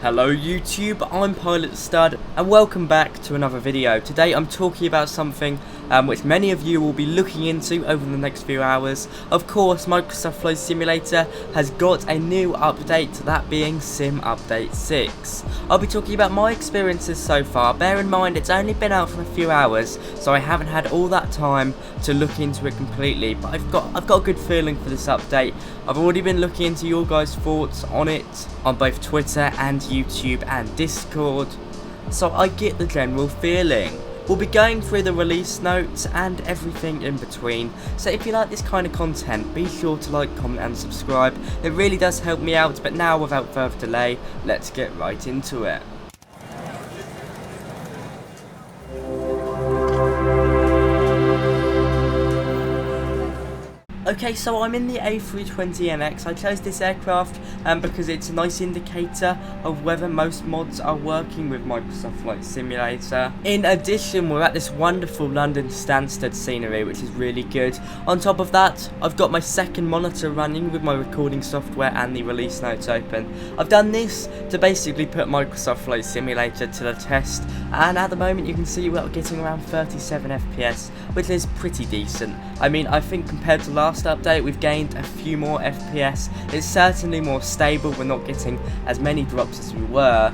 Hello YouTube, I'm Pilot Stud and welcome back to another video. Today I'm talking about something which many of you will be looking into over the next few hours. Of course, Microsoft Flight Simulator has got a new update, that being Sim Update 6. I'll be talking about my experiences so far. Bear in mind it's only been out for a few hours, so I haven't had all that time to look into it completely, but I've got a good feeling for this update. I've already been looking into your guys' thoughts on it on both Twitter and YouTube and Discord, so I get the general feeling. We'll be going through the release notes and everything in between, so if you like this kind of content, be sure to like, comment and subscribe. It really does help me out, but now without further delay, let's get right into it. Okay, so I'm in the A320NX. I chose this aircraft because it's a nice indicator of whether most mods are working with Microsoft Flight Simulator. In addition, we're at this wonderful London Stansted scenery, which is really good. On top of that, I've got my second monitor running with my recording software and the release notes open. I've done this to basically put Microsoft Flight Simulator to the test, and at the moment you can see we're getting around 37 FPS, which is pretty decent. I mean, I think compared to last update we've gained a few more FPS. It's certainly more stable, we're not getting as many drops as we were,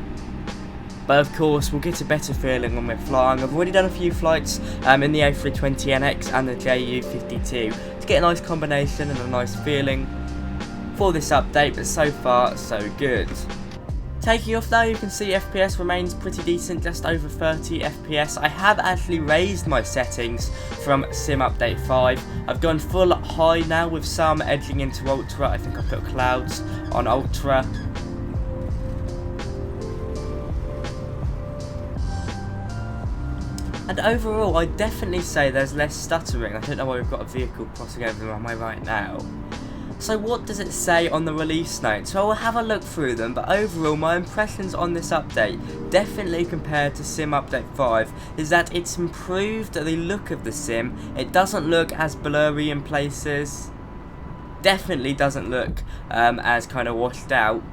but of course we'll get a better feeling when we're flying. I've already done a few flights in the A320NX and the JU52 to get a nice combination and a nice feeling for this update, but so far so good. Taking off now, you can see FPS remains pretty decent, just over 30 FPS. I have actually raised my settings from Sim Update 5. I've gone full high now with some edging into Ultra. I think I put clouds on Ultra. And overall, I definitely say there's less stuttering. I don't know why we've got a vehicle crossing over the runway right now. So what does it say on the release notes? Well, we'll have a look through them, but overall my impressions on this update, definitely compared to Sim Update 5, is that it's improved the look of the sim. It doesn't look as blurry in places, definitely doesn't look as kind of washed out.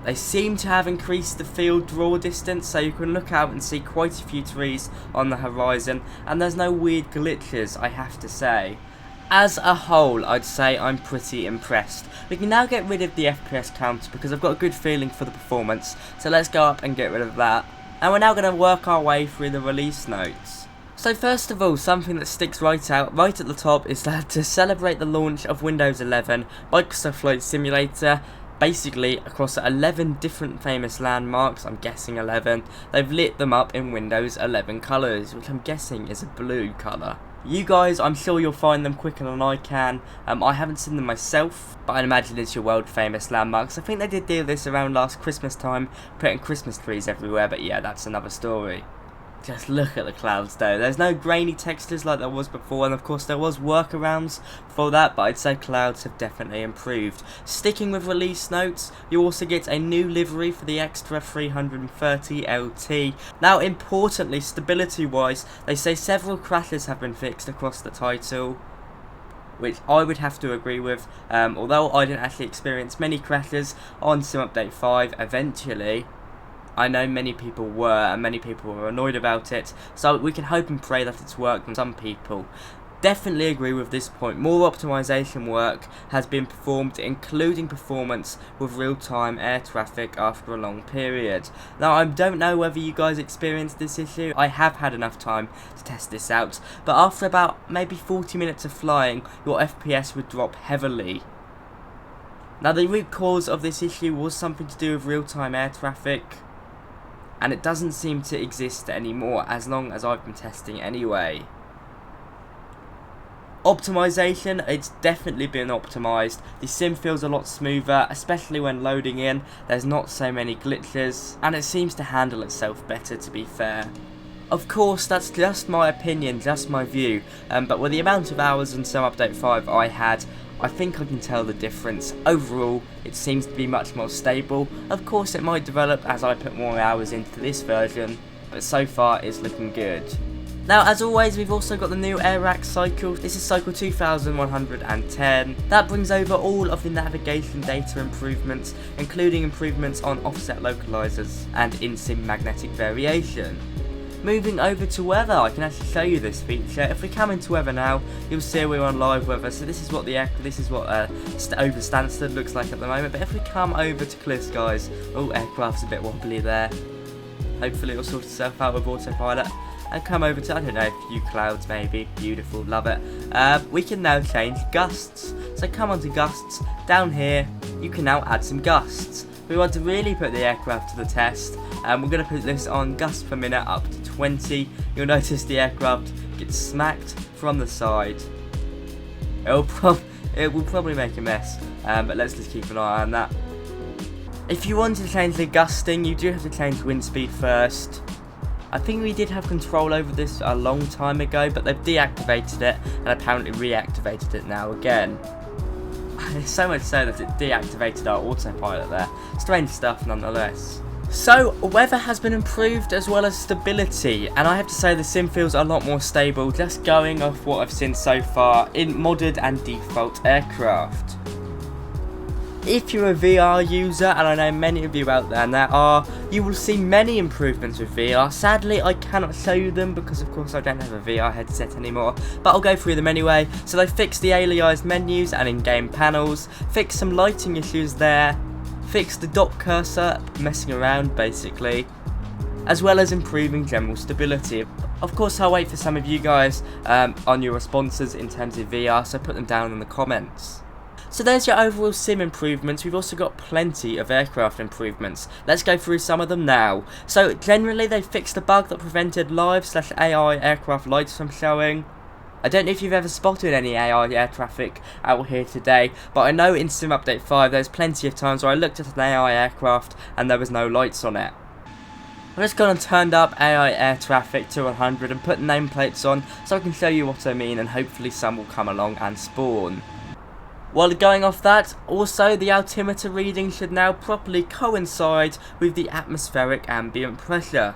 They seem to have increased the field draw distance, so you can look out and see quite a few trees on the horizon, and there's no weird glitches, I have to say. As a whole, I'd say I'm pretty impressed. We can now get rid of the FPS counter because I've got a good feeling for the performance, so let's go up and get rid of that. And we're now going to work our way through the release notes. So first of all, something that sticks right out, right at the top, is that to celebrate the launch of Windows 11, Microsoft Flight Simulator, basically across 11 different famous landmarks, I'm guessing 11, they've lit them up in Windows 11 colours, which I'm guessing is a blue colour. You guys, I'm sure you'll find them quicker than I can. I haven't seen them myself, but I imagine it's your world famous landmarks. I think they did do this around last Christmas time, putting Christmas trees everywhere, but yeah, that's another story. Just look at the clouds though. There's no grainy textures like there was before, and of course there was workarounds for that, but I'd say clouds have definitely improved. Sticking with release notes, you also get a new livery for the extra 330 LT. Now importantly, stability wise, they say several crashes have been fixed across the title, which I would have to agree with, although I didn't actually experience many crashes on Sim Update 5 eventually. I know many people were, and many people were annoyed about it, so we can hope and pray that it's worked on some people. Definitely agree with this point. More optimization work has been performed, including performance with real-time air traffic after a long period. Now, I don't know whether you guys experienced this issue. I have had enough time to test this out, but after about maybe 40 minutes of flying, your FPS would drop heavily. Now, the root cause of this issue was something to do with real-time air traffic, and it doesn't seem to exist anymore as long as I've been testing anyway. Optimization, it's definitely been optimized. The sim feels a lot smoother, especially when loading in. There's not so many glitches, and it seems to handle itself better, to be fair. Of course, that's just my opinion, just my view, but with the amount of hours in Sim Update 5 I had, I think I can tell the difference. Overall, it seems to be much more stable. Of course, it might develop as I put more hours into this version, but so far it's looking good. Now, as always, we've also got the new air rack cycle. This is cycle 2110. That brings over all of the navigation data improvements, including improvements on offset localizers and in-sim magnetic variation. Moving over to weather, I can actually show you this feature. If we come into weather now, you'll see we're on live weather. So this is what over Stansted looks like at the moment. But if we come over to clear skies, oh, aircraft's a bit wobbly there. Hopefully it'll sort itself out with autopilot. And come over to, I don't know, a few clouds maybe. Beautiful, love it. We can now change gusts. So come on to gusts. Down here, you can now add some gusts. We want to really put the aircraft to the test. We're going to put this on gusts per minute up to 20. You'll notice the aircraft gets smacked from the side. It will probably make a mess, but let's just keep an eye on that. If you want to change the gusting, you do have to change wind speed first. I think we did have control over this a long time ago, but they've deactivated it and apparently reactivated it now again. So much so that it deactivated our autopilot there. Strange stuff nonetheless. So, weather has been improved as well as stability, and I have to say the sim feels a lot more stable just going off what I've seen so far in modded and default aircraft. If you're a VR user, and I know many of you out there now are, you will see many improvements with VR. Sadly, I cannot show you them because of course I don't have a VR headset anymore, but I'll go through them anyway. So they fixed the aliased menus and in-game panels, fixed some lighting issues there, fixed the dock cursor messing around basically, as well as improving general stability. Of course, I'll wait for some of you guys on your responses in terms of VR, so put them down in the comments. So there's your overall sim improvements. We've also got plenty of aircraft improvements. Let's go through some of them now. So generally they fixed the bug that prevented live/AI aircraft lights from showing. I don't know if you've ever spotted any AI air traffic out here today, but I know in Sim Update 5 there's plenty of times where I looked at an AI aircraft and there was no lights on it. I've just gone and turned up AI air traffic to 100 and put nameplates on so I can show you what I mean, and hopefully some will come along and spawn. While going off that, also the altimeter reading should now properly coincide with the atmospheric ambient pressure.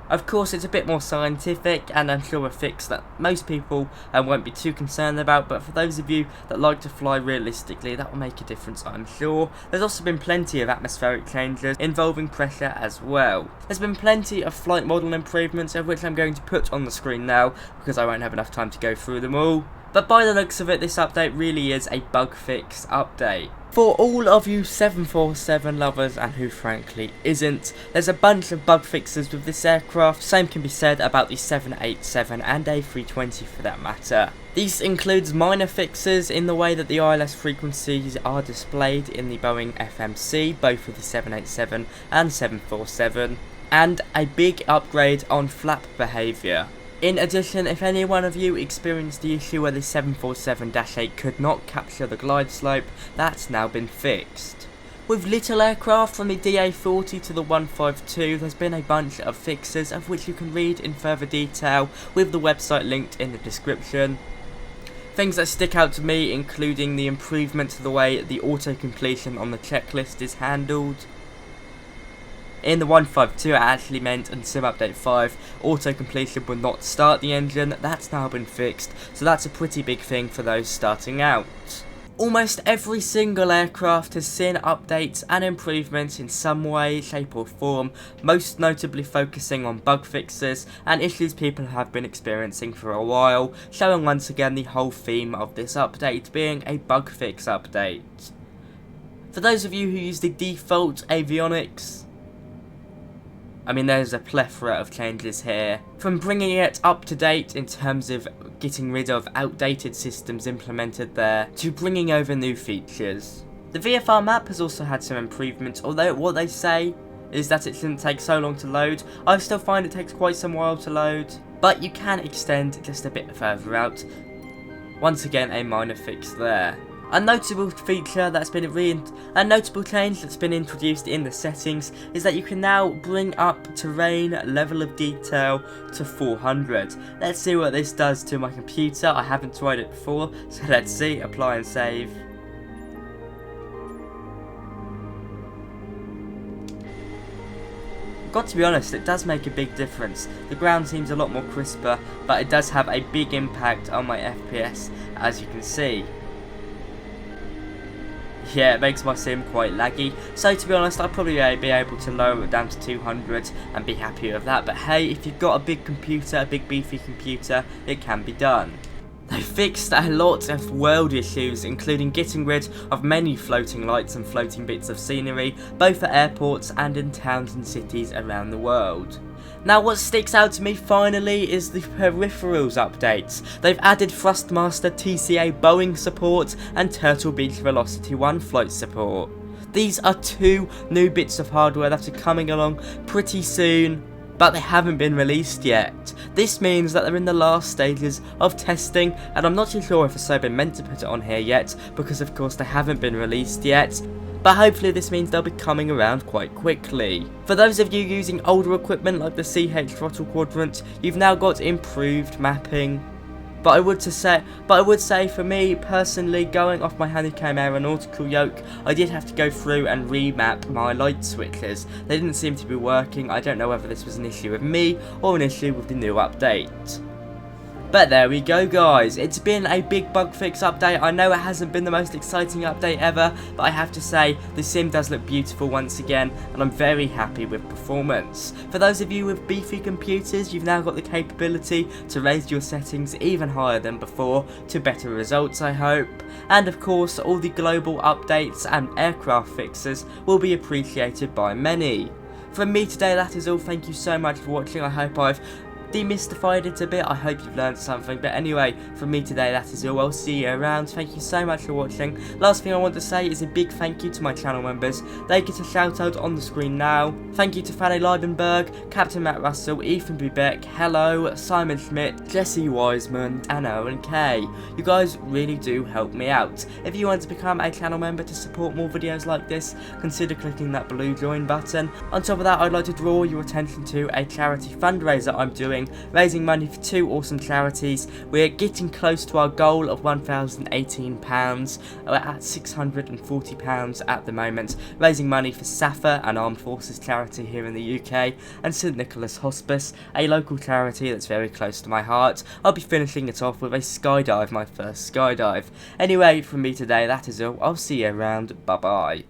Of course, it's a bit more scientific, and I'm sure a fix that most people won't be too concerned about, but for those of you that like to fly realistically, that will make a difference, I'm sure. There's also been plenty of atmospheric changes involving pressure as well. There's been plenty of flight model improvements, of which I'm going to put on the screen now, because I won't have enough time to go through them all. But by the looks of it, this update really is a bug fix update. For all of you 747 lovers, and who frankly isn't, there's a bunch of bug fixes with this aircraft. Same can be said about the 787 and A320 for that matter. These includes minor fixes in the way that the ILS frequencies are displayed in the Boeing FMC, both with the 787 and 747, and a big upgrade on flap behaviour. In addition, if any one of you experienced the issue where the 747-8 could not capture the glide slope, that's now been fixed. With little aircraft from the DA40 to the 152, there's been a bunch of fixes of which you can read in further detail with the website linked in the description. Things that stick out to me including the improvement to the way the auto-completion on the checklist is handled. In the 152 it actually meant in Sim Update 5 auto-completion would not start the engine. That's now been fixed, so that's a pretty big thing for those starting out. Almost every single aircraft has seen updates and improvements in some way, shape or form, most notably focusing on bug fixes and issues people have been experiencing for a while, showing once again the whole theme of this update being a bug fix update. For those of you who use the default avionics, I mean, there's a plethora of changes here, from bringing it up to date in terms of getting rid of outdated systems implemented there, to bringing over new features. The VFR map has also had some improvements, although what they say is that it shouldn't take so long to load. I still find it takes quite some while to load, but you can extend just a bit further out. Once again, a minor fix there. A notable feature that's been a notable change that's been introduced in the settings is that you can now bring up terrain level of detail to 400. Let's see what this does to my computer. I haven't tried it before, so let's see. Apply and save. Got to be honest, it does make a big difference. The ground seems a lot more crisper, but it does have a big impact on my FPS, as you can see. Yeah, it makes my sim quite laggy, so to be honest, I'll probably be able to lower it down to 200 and be happy with that. But hey, if you've got a big computer, a big beefy computer, it can be done. They fixed a lot of world issues, including getting rid of many floating lights and floating bits of scenery, both at airports and in towns and cities around the world. Now what sticks out to me finally is the Peripherals Updates. They've added Thrustmaster TCA Boeing support and Turtle Beach Velocity 1 flight support. These are 2 new bits of hardware that are coming along pretty soon, but they haven't been released yet. This means that they're in the last stages of testing, and I'm not too sure if Asobo meant to put it on here yet, because of course they haven't been released yet. But hopefully this means they'll be coming around quite quickly. For those of you using older equipment like the CH throttle quadrant, you've now got improved mapping. But I would say for me personally, going off my Honeycomb aeronautical yoke, I did have to go through and remap my light switches. They didn't seem to be working. I don't know whether this was an issue with me or an issue with the new update. But there we go guys, it's been a big bug fix update. I know it hasn't been the most exciting update ever, but I have to say the sim does look beautiful once again, and I'm very happy with performance. For those of you with beefy computers, you've now got the capability to raise your settings even higher than before to better results, I hope. And of course, all the global updates and aircraft fixes will be appreciated by many. From me today, that is all. Thank you so much for watching. I hope I've demystified it a bit. I hope you've learned something. But anyway, from me today, that is all. I'll see you around. Thank you so much for watching. Last thing I want to say is a big thank you to my channel members. They get a shout out on the screen now. Thank you to Fanny Leibenberg, Captain Matt Russell, Ethan Bubeck, Hello, Simon Schmidt, Jesse Wiseman, and Owen K. You guys really do help me out. If you want to become a channel member to support more videos like this, consider clicking that blue join button. On top of that, I'd like to draw your attention to a charity fundraiser I'm doing, raising money for 2 awesome charities. We're getting close to our goal of £1,018. We're at £640 at the moment, raising money for SAFA, an armed forces charity here in the UK, and St Nicholas Hospice, a local charity that's very close to my heart. I'll be finishing it off with a skydive, my first skydive. Anyway, from me today, that is all. I'll see you around. Bye bye.